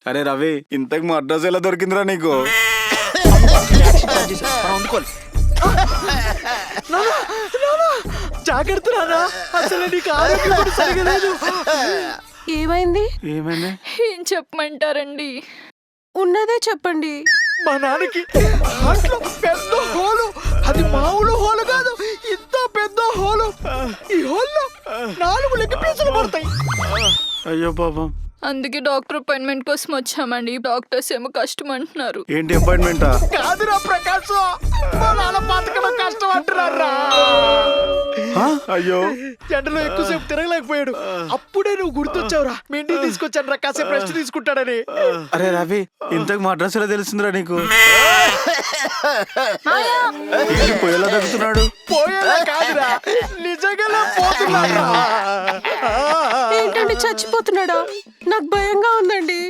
అరే రవి, ఇంతకు మా అడ్రస్ ఎలా దొరికిందిరా నీకు? జాగ్రత్త నానా, అసలు నీకు ఆరోగ్యం కూడా సరిగా లేదు. ఏమైంది? ఏమైంది? ఏం చెప్పమంటారండి? ఉన్నదే చెప్పండి. మా నాన్నకి హార్ట్లో పెద్ద హోలు, అది మామూలు హోలు కాదు, ఇంత పెద్ద హోలు. ఈ హోల్లో 4 లెగ్ పీసులు పడతాయి. అయ్యో పాపం. అందుకే డాక్టర్ అపాయింట్మెంట్ కోసం వచ్చామండి. డాక్టర్స్ ఏమో కష్టం అంటున్నారు. ఏంటి అపాయింట్మెంటా? కాదురా ప్రకాశ్, మా నాన్న బతకడం కష్టం అంటున్నారా. అయ్యో, ఎండలో ఎక్కువసేపు తిరగలేకపోయాడు. అప్పుడే నువ్వు గుర్తొచ్చావురా. మీ ఇంటికి తీసుకొచ్చాను రా, కాసేపు రెస్ట్ తీసుకుంటాడని. అరే రవి, ఇంతకు మా అడ్రస్ ఎలా తెలిసిందిరా నీకు? ఏంటి పొయ్యిలా తగ్గుతున్నాడు? పోయేలా కాదురా, నిజంగా పోతున్నారా. ఏంటండి చచ్చిపోతున్నాడా? నాకు భయంగా ఉందండి.